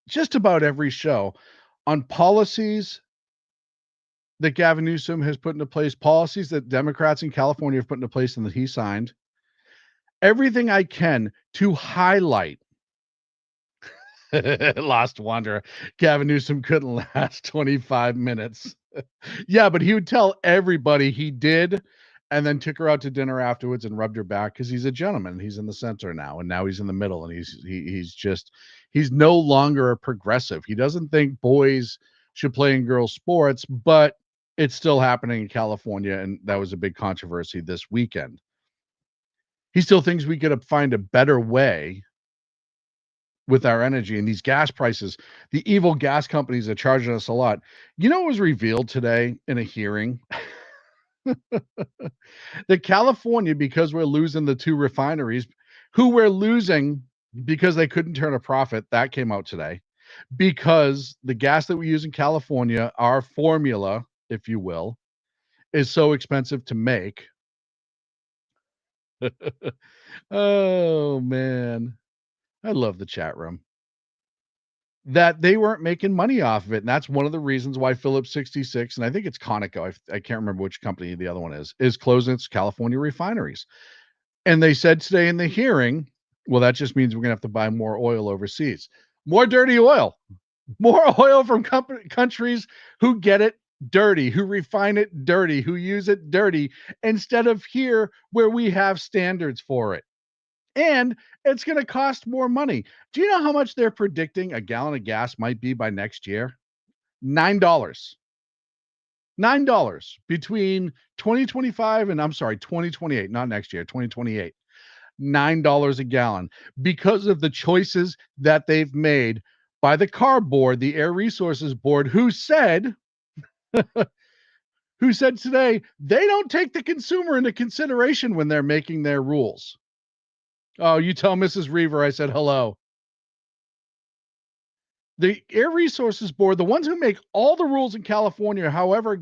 just about every show on policies that Gavin Newsom has put into place, policies that Democrats in California have put into place and that he signed. Everything I can to highlight. Lost Wanderer. Gavin Newsom couldn't last 25 minutes. Yeah, but he would tell everybody he did and then took her out to dinner afterwards and rubbed her back because he's a gentleman. He's in the center now, and now he's in the middle, and he's no longer a progressive. He doesn't think boys should play in girls' sports, but it's still happening in California, and that was a big controversy this weekend. He still thinks we could find a better way with our energy and these gas prices. The evil gas companies are charging us a lot. What was revealed today in a hearing? That California, because we're losing the 2 refineries, who we're losing because they couldn't turn a profit, that came out today, because the gas that we use in California, our formula, if you will, is so expensive to make. Oh, man. I love the chat room. That they weren't making money off of it. And that's one of the reasons why Phillips 66, and I think it's Conoco, I can't remember which company the other one is closing its California refineries. And they said today in the hearing, well, that just means we're going to have to buy more oil overseas. More dirty oil. More oil from countries who get it dirty, who refine it dirty, who use it dirty, instead of here where we have standards for it. And it's going to cost more money. Do you know how much they're predicting a gallon of gas might be by next year? $9. $9 between 2025 and 2028, not next year, 2028. $9 a gallon because of the choices that they've made by the CAR board, the Air Resources Board, who said today they don't take the consumer into consideration when they're making their rules. Oh, you tell Mrs. Reaver I said hello. The Air Resources Board, the ones who make all the rules in California, however,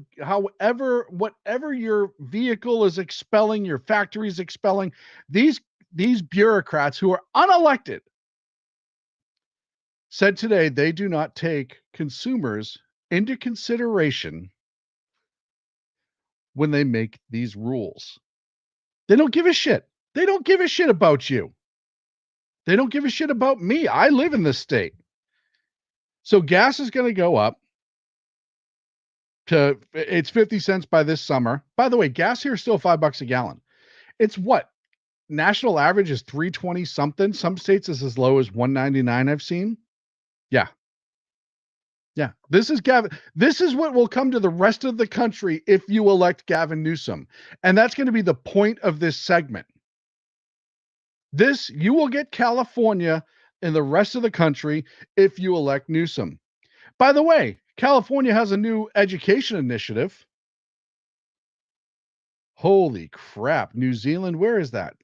whatever your vehicle is expelling, your factory is expelling, these bureaucrats who are unelected said today they do not take consumers into consideration when they make these rules. They don't give a shit. They don't give a shit about you. They don't give a shit about me. I live in this state. So gas is going to go up to, it's 50 cents by this summer. By the way, gas here is still $5 a gallon. It's what? National average is 320 something. Some states is as low as 199 I've seen. Yeah. Yeah. This is Gavin. This is what will come to the rest of the country if you elect Gavin Newsom. And that's going to be the point of this segment. You will get California and the rest of the country if you elect Newsom. By the way, California has a new education initiative. Holy crap. New Zealand, where is that?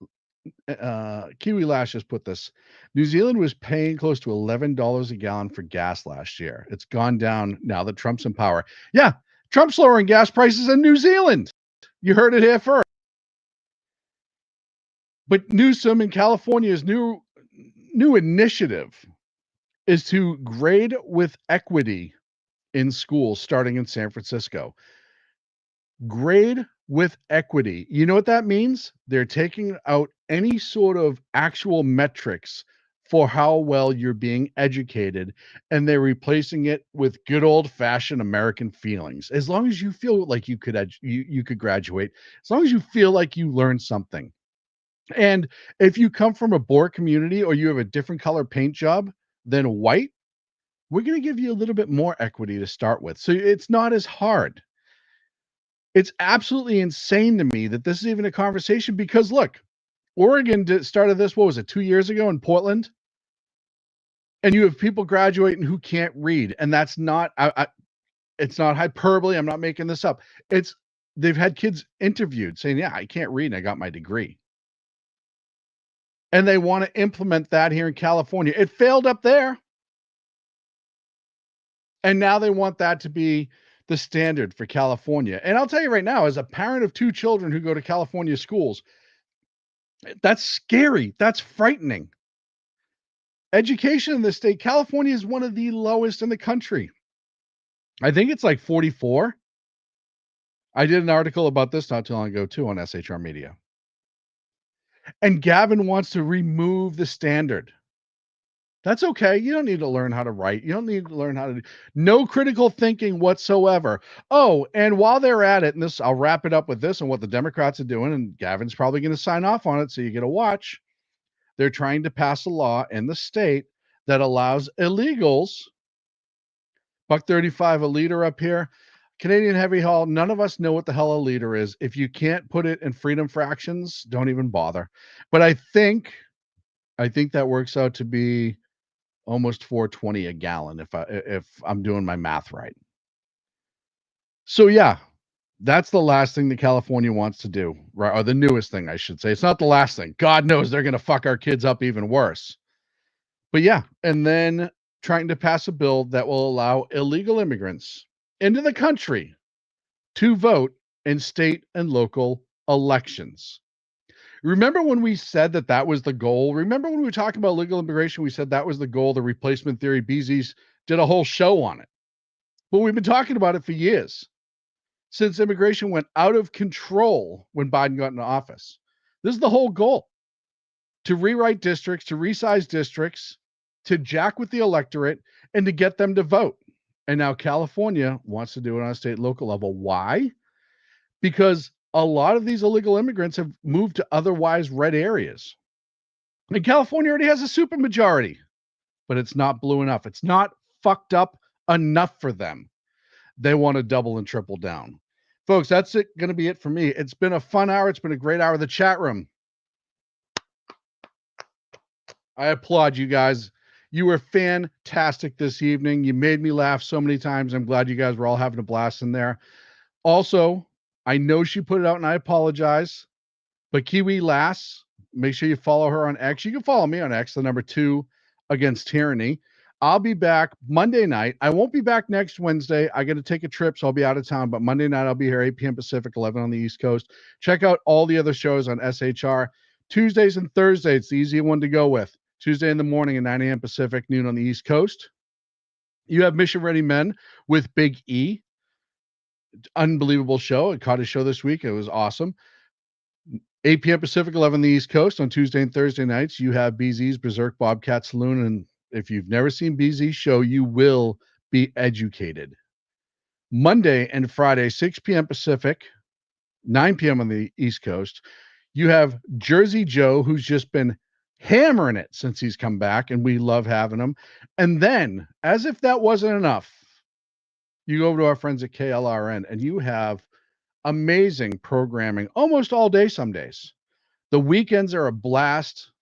Kiwi Lash has put this. New Zealand was paying close to $11 a gallon for gas last year. It's gone down now that Trump's in power. Yeah, Trump's lowering gas prices in New Zealand. You heard it here first. But Newsom in California's new initiative is to grade with equity in schools starting in San Francisco. Grade with equity. You know what that means? They're taking out any sort of actual metrics for how well you're being educated, and they're replacing it with good old-fashioned American feelings. As long as you feel like you could you could graduate, as long as you feel like you learned something. And if you come from a poor community or you have a different color paint job than white, we're going to give you a little bit more equity to start with. So it's not as hard. It's absolutely insane to me that this is even a conversation because look, Oregon started this, what was it, 2 years ago in Portland? And you have people graduating who can't read. And that's not, it's not hyperbole. I'm not making this up. They've had kids interviewed saying, yeah, I can't read and I got my degree. And they want to implement that here in California. It failed up there. And now they want that to be the standard for California. And I'll tell you right now, as a parent of 2 children who go to California schools, that's scary. That's frightening. Education in this state, California is one of the lowest in the country. I think it's like 44. I did an article about this not too long ago, too, on SHR Media. And Gavin wants to remove the standard. That's okay. You don't need to learn how to write. You don't need to learn how to do no critical thinking whatsoever. Oh, and while they're at it, and this, I'll wrap it up with this and what the Democrats are doing, and Gavin's probably going to sign off on it, so you get to watch. They're trying to pass a law in the state that allows illegals, $1.35 a liter up here, Canadian heavy haul. None of us know what the hell a liter is. If you can't put it in freedom fractions, don't even bother. But I think that works out to be almost $4.20 a gallon if I'm doing my math right. So yeah, that's the last thing that California wants to do, right? Or the newest thing, I should say. It's not the last thing. God knows they're going to fuck our kids up even worse. But yeah, and then trying to pass a bill that will allow illegal immigrants into the country to vote in state and local elections. Remember when we said that was the goal? Remember when we were talking about legal immigration, we said that was the goal, the replacement theory. BZ's did a whole show on it. But we've been talking about it for years, since immigration went out of control when Biden got into office. This is the whole goal, to rewrite districts, to resize districts, to jack with the electorate, and to get them to vote. And now California wants to do it on a state and local level. Why? Because a lot of these illegal immigrants have moved to otherwise red areas. And California already has a supermajority, but it's not blue enough. It's not fucked up enough for them. They want to double and triple down. Folks, that's going to be it for me. It's been a fun hour. It's been a great hour. The chat room, I applaud you guys. You were fantastic this evening. You made me laugh so many times. I'm glad you guys were all having a blast in there. Also, I know she put it out and I apologize, but Kiwi Lass, make sure you follow her on X. You can follow me on X, the number 2 Against Tyranny. I'll be back Monday night. I won't be back next Wednesday. I got to take a trip, so I'll be out of town. But Monday night, I'll be here 8 p.m. Pacific, 11 on the East Coast. Check out all the other shows on SHR. Tuesdays and Thursdays, it's the easy one to go with. Tuesday in the morning at 9 a.m. Pacific, noon on the East Coast. You have Mission Ready Men with Big E. Unbelievable show. I caught a show this week. It was awesome. 8 p.m. Pacific, 11 on the East Coast. On Tuesday and Thursday nights, you have BZ's Berserk Bobcat Saloon. And if you've never seen BZ's show, you will be educated. Monday and Friday, 6 p.m. Pacific, 9 p.m. on the East Coast, You have Jersey Joe, who's just been hammering it since he's come back, and we love having him. And then, as if that wasn't enough, you go over to our friends at KLRN, and you have amazing programming almost all day some days. The weekends are a blast.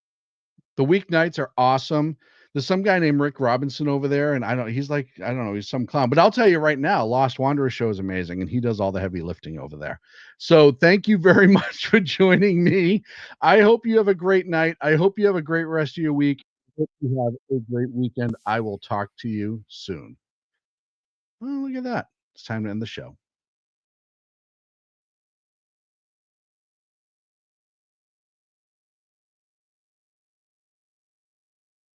The weeknights are awesome. There's some guy named Rick Robinson over there, and he's some clown. But I'll tell you right now, Lost Wanderer show is amazing, and he does all the heavy lifting over there. So thank you very much for joining me. I hope you have a great night. I hope you have a great rest of your week. I hope you have a great weekend. I will talk to you soon. Oh, look at that. It's time to end the show.